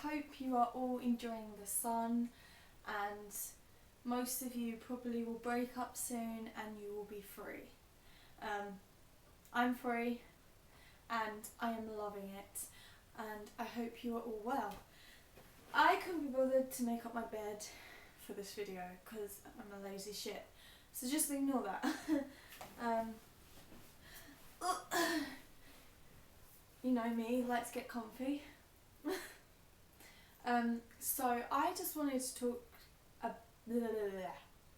hope you are all enjoying the sun, and most of you probably will break up soon and you will be free. I'm free and I am loving it, and I hope you are all well. I couldn't be bothered to make up my bed for this video because I'm a lazy shit, so just ignore that. You know me, let's get comfy. So I just wanted to talk.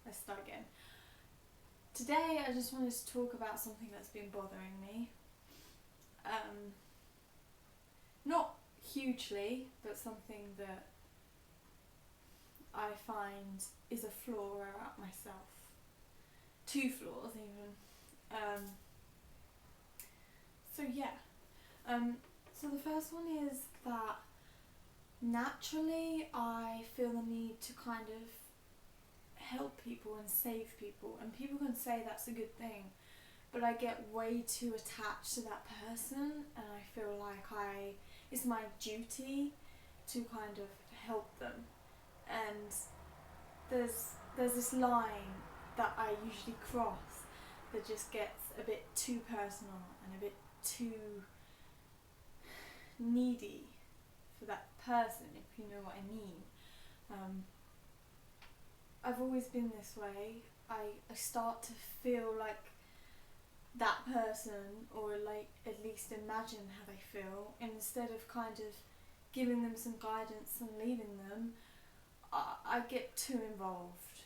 Let's start again. Today I just wanted to talk about something that's been bothering me. Not hugely, but something that I find is a flaw about myself. 2 flaws even. So yeah. So the first one is that naturally I feel the need to kind of help people and save people, and people can say that's a good thing, but I get way too attached to that person, and I feel like it's my duty to kind of help them, and there's this line that I usually cross that just gets a bit too personal and a bit too needy for that person, if you know what I mean. I've always been this way. I start to feel like that person, or like at least imagine how they feel, and instead of kind of giving them some guidance and leaving them, I get too involved.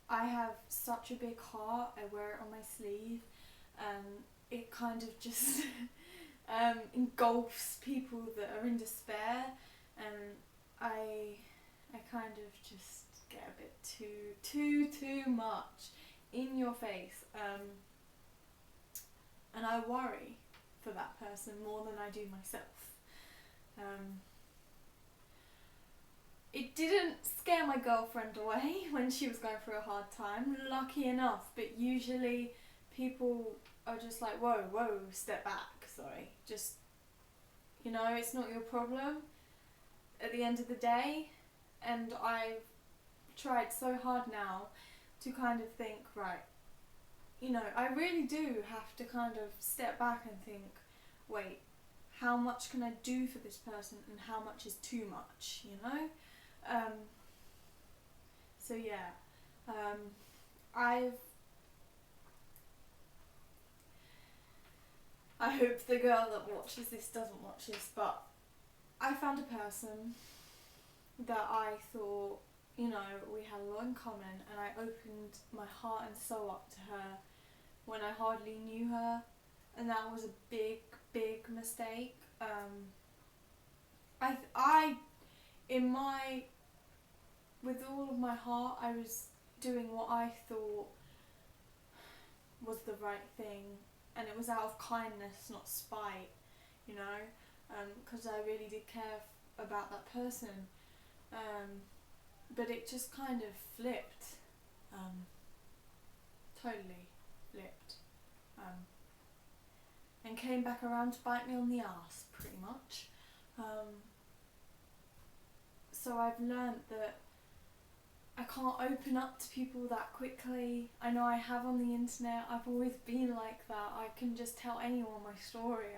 I have such a big heart, I wear it on my sleeve, and it kind of just engulfs people that are in despair, and I kind of just get a bit too much in your face, and I worry for that person more than I do myself. It didn't scare my girlfriend away when she was going through a hard time, lucky enough, but usually people are just like, whoa, step back, sorry, just, you know, it's not your problem at the end of the day. And I've tried so hard now to kind of think, right, you know, I really do have to kind of step back and think, wait, how much can I do for this person and how much is too much, you know? So yeah, I hope the girl that watches this doesn't watch this, but I found a person that I thought, you know, we had a lot in common, and I opened my heart and soul up to her when I hardly knew her, and that was a big mistake. With all of my heart, I was doing what I thought was the right thing, and it was out of kindness, not spite, you know, because I really did care about that person. But it just kind of flipped, totally flipped, and came back around to bite me on the arse, pretty much. So I've learnt that I can't open up to people that quickly. I know I have on the internet, I've always been like that. I can just tell anyone my story,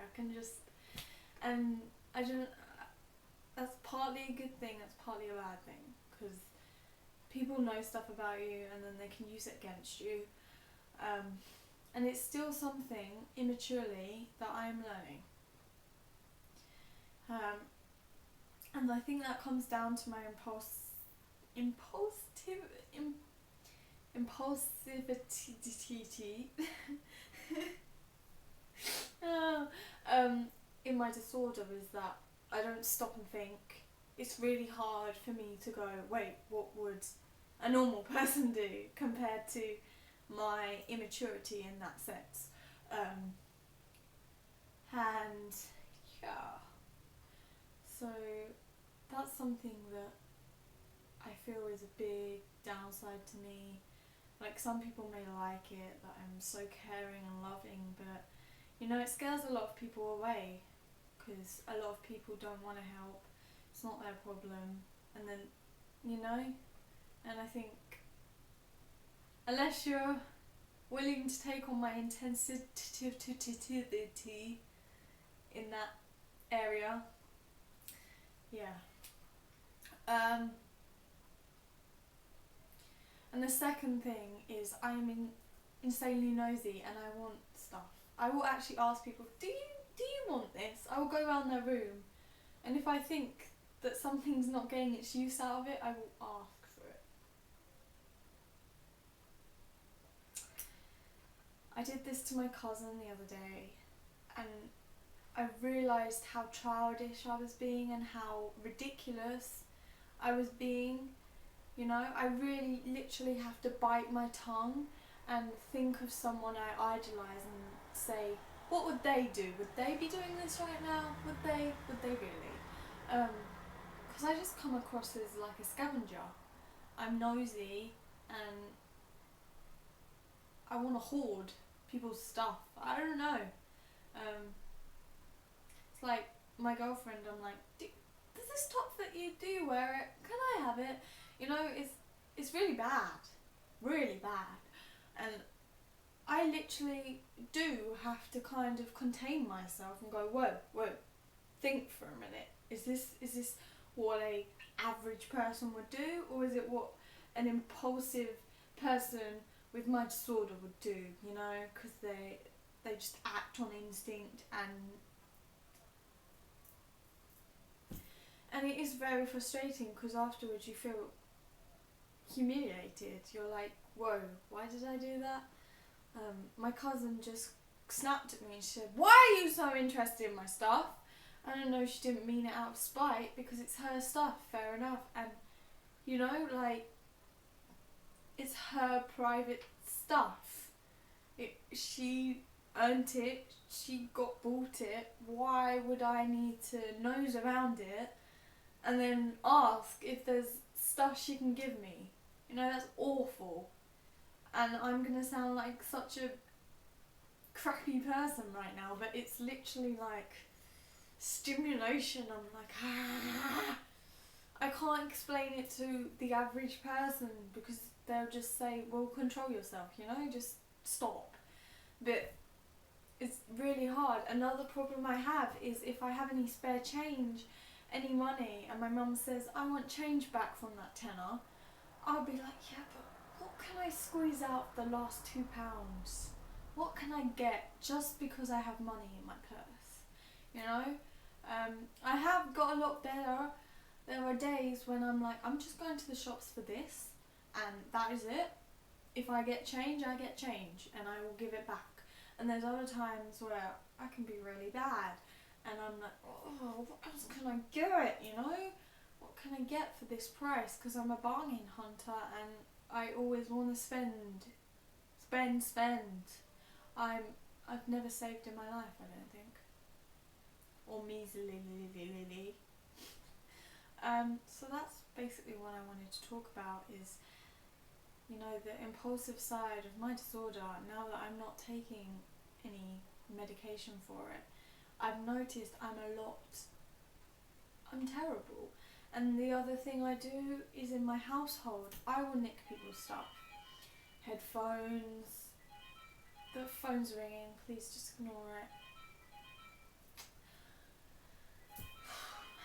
and I don't, that's partly a good thing, that's partly a bad thing, because people know stuff about you and then they can use it against you, and it's still something immaturely that I'm learning, and I think that comes down to my impulsivity in my disorder, is that I don't stop and think. It's really hard for me to go, wait, what would a normal person do, compared to my immaturity in that sense. And yeah, so that's something that I feel is a big downside to me. Like, some people may like it, that I'm so caring and loving, but, you know, it scares a lot of people away. because a lot of people don't want to help. It's not their problem. And then, you know, and I think unless you're willing to take on my intensity in that area, yeah. And the second thing is I'm insanely nosy and I want stuff. I will actually ask people, do you want this? I will go around their room, and if I think that something's not getting its use out of it, I will ask for it. I did this to my cousin the other day, and I realised how childish I was being and how ridiculous I was being. You know, I really literally have to bite my tongue and think of someone I idolise and say, what would they do? Would they be doing this right now? Would they really? Because I just come across as like a scavenger. I'm nosy and I want to hoard people's stuff. I don't know. It's like my girlfriend, I'm like, does this top fit you? Do you wear it? Can I have it? You know, it's really bad. Really bad. And I literally do have to kind of contain myself and go, whoa, think for a minute. Is this what a average person would do, or is it what an impulsive person with my disorder would do? You know, because they just act on instinct, and it is very frustrating because afterwards you feel humiliated. You're like, whoa, why did I do that? My cousin just snapped at me and she said, why are you so interested in my stuff? I don't know, she didn't mean it out of spite because it's her stuff, fair enough. And, you know, like, it's her private stuff. She earned it, she bought it. Why would I need to nose around it and then ask if there's stuff she can give me? You know, that's awful. And I'm going to sound like such a crappy person right now, but it's literally like stimulation. I'm like, I can't explain it to the average person because they'll just say, well, control yourself, you know, just stop. But it's really hard. Another problem I have is if I have any spare change, any money, and my mum says, I want change back from that tenner, I'll be like, yeah, but what can I squeeze out the last £2? What can I get just because I have money in my purse? You know? I have got a lot better. There are days when I'm like, I'm just going to the shops for this, and that is it. If I get change, I get change, and I will give it back. And there's other times where I can be really bad, and I'm like, oh, what else can I get, you know? What can I get for this price? Because I'm a bargain hunter, and I always want to spend. I've never saved in my life, I don't think. Or measly. So that's basically what I wanted to talk about is, you know, the impulsive side of my disorder. Now that I'm not taking any medication for it, I've noticed I'm terrible. And the other thing I do is in my household, I will nick people's stuff. Headphones. The phone's ringing, please just ignore it.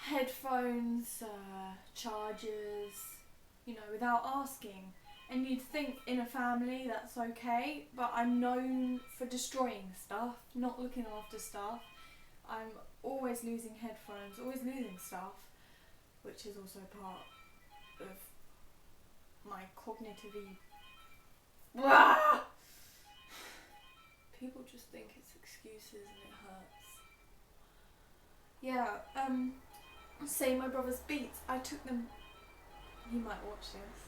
Headphones, chargers, you know, without asking. And you'd think in a family that's okay, but I'm known for destroying stuff, not looking after stuff. I'm always losing headphones, always losing stuff, which is also part of my cognitive. People just think it's excuses and it hurts. Yeah, say my brother's Beats, I took them, he might watch this.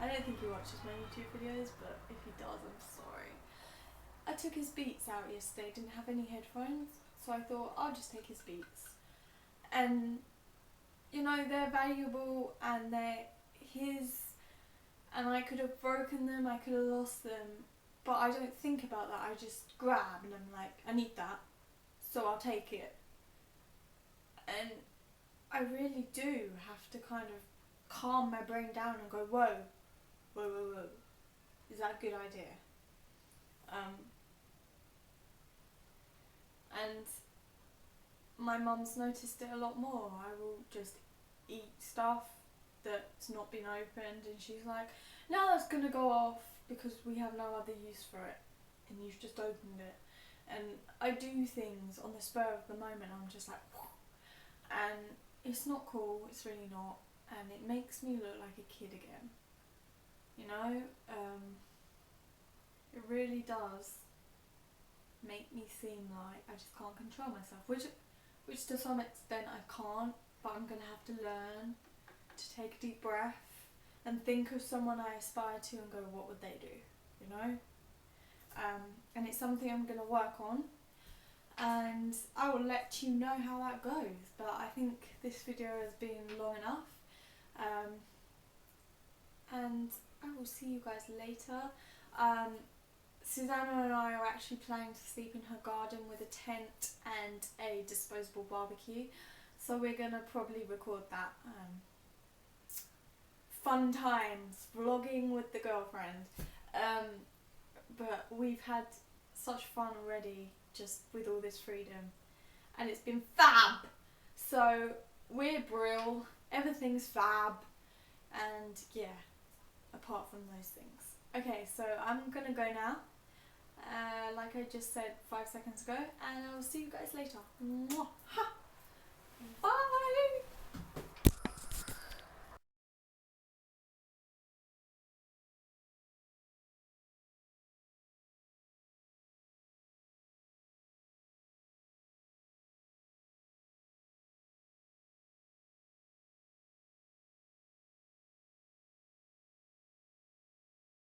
I don't think he watches my YouTube videos, but if he does, I'm sorry. I took his Beats out yesterday, didn't have any headphones, so I thought I'll just take his Beats. And, you know, they're valuable and they're his, and I could have broken them, I could have lost them, but I don't think about that. I just grab and I'm like, I need that, so I'll take it. And I really do have to kind of calm my brain down and go, whoa, whoa, whoa, whoa. Is that a good idea? And my mum's noticed it a lot more. I will just eat stuff that's not been opened and she's like, no, that's going to go off because we have no other use for it and you've just opened it. And I do things on the spur of the moment. I'm just like, and it's not cool, it's really not, and it makes me look like a kid again, you know. It really does make me seem like I just can't control myself, which to some extent I can't, but I'm gonna have to learn to take a deep breath and think of someone I aspire to and go, what would they do, you know. And it's something I'm gonna work on, and I will let you know how that goes. But I think this video has been long enough, and I will see you guys later. Susanna and I are actually planning to sleep in her garden with a tent and a disposable barbecue, so we're gonna probably record that. Fun times, vlogging with the girlfriend. But we've had such fun already just with all this freedom, and it's been fab. So we're brill, everything's fab, and yeah, apart from those things. Okay, so I'm gonna go now, like I just said 5 seconds ago, and I'll see you guys later. Mwah. Ha. Bye.